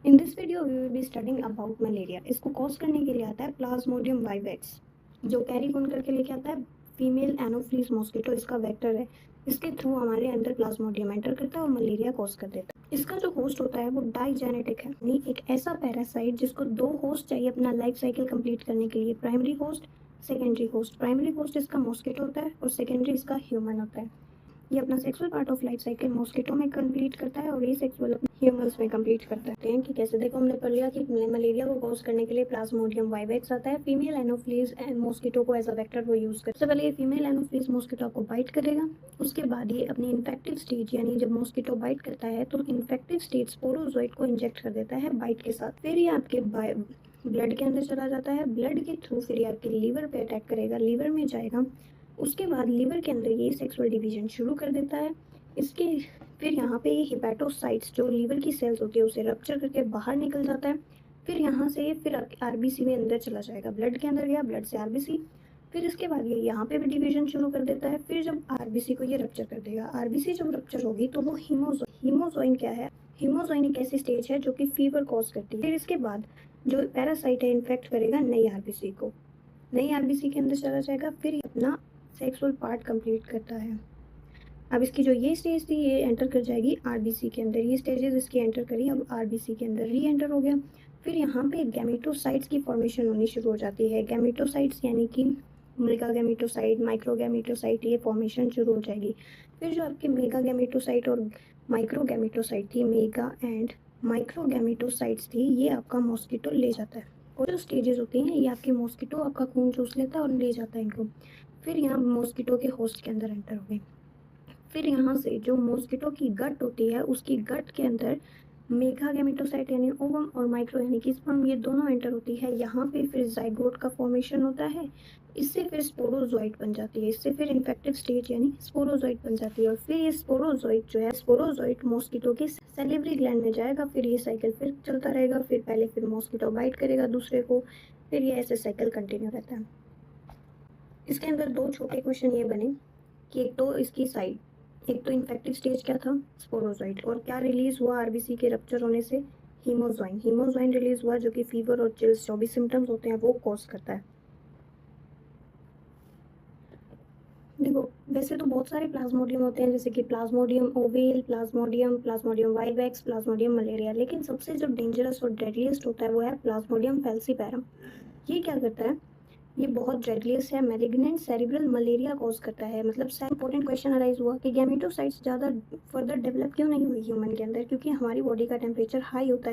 In this video we will be studying about malaria. इसको cause करने के लिए आता है प्लाज्मोडियम वाइवेक्स, जो कैरी कौन करके लेके आता है? फीमेल एनोफ्लीस मॉस्किटो इसका वेक्टर है। इसके थ्रू हमारे अंदर प्लाज्मोडियम एंटर करता है और मलेरिया कॉज कर देता है। इसका जो होस्ट होता है वो डाइजेनेटिक है, यानी एक ऐसा पैरासाइट जिसको दो होस्ट चाहिए अपना लाइफ साइकिल कंप्लीट करने के लिए, primary host, secondary host. Primary host इसका मॉस्किटो होता है और सेकेंडरी इसका ह्यूमन होता है। ये अपना sexual part of life cycle mosquito में कंप्लीट करता है और ये सेक्सुअल ह्यूमंस में कंप्लीट करता है। कि कैसे, देखो हमने पढ़ लिया कि मलेरिया को कॉज करने के लिए प्लाज्मोडियम वाइवेक्स आता है। फीमेल एनोफ्लीज एंड मॉस्किटो को एज अ वेक्टर वो यूज करता है। सबसे पहले ये फीमेल एनोफ्लीज मॉस्किटो को बाइट करेगा। उसके बाद ये अपनी इन्फेक्टिव स्टेज, यानी जब मॉस्किटो बाइट करता है तो इन्फेक्टिव स्टेज स्पोरोजोइट को इंजेक्ट कर देता है बाइट के साथ। फिर ये आपके ब्लड के अंदर चला जाता है। ब्लड के थ्रू फिर ये आपके लीवर पे अटैक करेगा, लीवर में जाएगा। उसके बाद लीवर के अंदर ये सेक्सुअल डिवीजन शुरू कर देता है। इसके फिर यहाँ पे ये हिपैटोसाइट्स जो लीवर की सेल्स होती है उसे रप्चर करके बाहर निकल जाता है। फिर यहाँ से ये फिर आरबीसी में अंदर चला जाएगा, ब्लड के अंदर गया, ब्लड से आरबीसी। फिर इसके बाद ये यहाँ पे भी डिवीजन शुरू कर देता है। फिर जब आरबीसी को ये रप्चर कर देगा, आरबीसी जब रप्चर होगी तो वो हीमोजोइन क्या है? हीमोजोइन एक ऐसी स्टेज है जो कि फीवर कॉज करती है। फिर इसके बाद जो पैरासाइट है इन्फेक्ट करेगा नई आरबीसी को, नई आरबीसी के अंदर चला जाएगा। फिर अपना सेक्सुअल पार्ट कंप्लीट करता है। अब इसकी जो ये स्टेज थी ये एंटर कर जाएगी आरबीसी के अंदर। ये स्टेजेस इसकी एंटर करी, अब आरबीसी के अंदर री एंटर हो गया। फिर यहाँ पे गैमेटोसाइट्स की फॉर्मेशन होनी शुरू हो जाती है। गैमेटोसाइट्स यानी कि मेगा गैमेटोसाइट, माइक्रो गैमेटोसाइट, ये फॉर्मेशन शुरू हो जाएगी। फिर जो आपके मेगा गैमेटोसाइट और माइक्रो गैमेटोसाइट थी, मेगा एंड माइक्रो गैमेटोसाइट्स थी, ये आपका मॉस्किटो ले जाता है। और जो स्टेजेस होती हैं ये आपके मॉस्किटो आपका खून चूस लेता है और ले जाता है इनको। फिर यहाँ मॉस्किटो के होस्ट के अंदर एंटर हो गए। फिर यहाँ से जो मॉस्किटो की गट होती है उसकी गट के अंदर मेगा गैमेटोसाइट यानी ओवम और माइक्रो यानी कि स्पर्म, ये दोनों एंटर होती है। यहाँ पे फिर जाइगोट का फॉर्मेशन होता है। इससे फिर स्पोरोजोइट बन जाती है। इससे फिर इन्फेक्टिव स्टेज यानी स्पोरोजोइट बन जाती है। और फिर ये स्पोरोजोइट जो है, स्पोरोजोइट मॉस्किटो के सेलिवरी ग्लैंड में जाएगा। फिर ये साइकिल फिर चलता रहेगा। फिर मॉस्किटो बाइट करेगा दूसरे को। फिर ये ऐसे साइकिल कंटिन्यू रहता है। इसके अंदर दो छोटे क्वेश्चन ये बने कि एक तो इसकी साइड, एक तो इन्फेक्टिव स्टेज क्या था? स्पोरोजोइट। और क्या रिलीज हुआ आरबीसी के रप्चर होने से? हीमोजोइन रिलीज हुआ, जो कि फीवर और चिल्स 24 सिम्टम्स होते हैं वो कॉज करता है। देखो वैसे तो बहुत सारे प्लाज्मोडियम होते हैं, जैसे कि Plasmodium oval, Plasmodium vivax, Plasmodium malaria. लेकिन सबसे जो डेंजरस और डेडलीस्ट होता है वो है प्लाज्मोडियम फैल्सीपैरम। ये क्या करता है? ये बहुत डेडलीस्ट है, मैलिग्नेंट सेरिब्रल मलेरिया कॉज करता है। मतलब इंपॉर्टेंट क्वेश्चन अराइज हुआ कि गैमेटोसाइट्स ज़्यादा फर्दर डेवलप क्यों नहीं हुई ह्यूमन के अंदर? क्योंकि हमारी बॉडी का टेम्परेचर हाई होता है।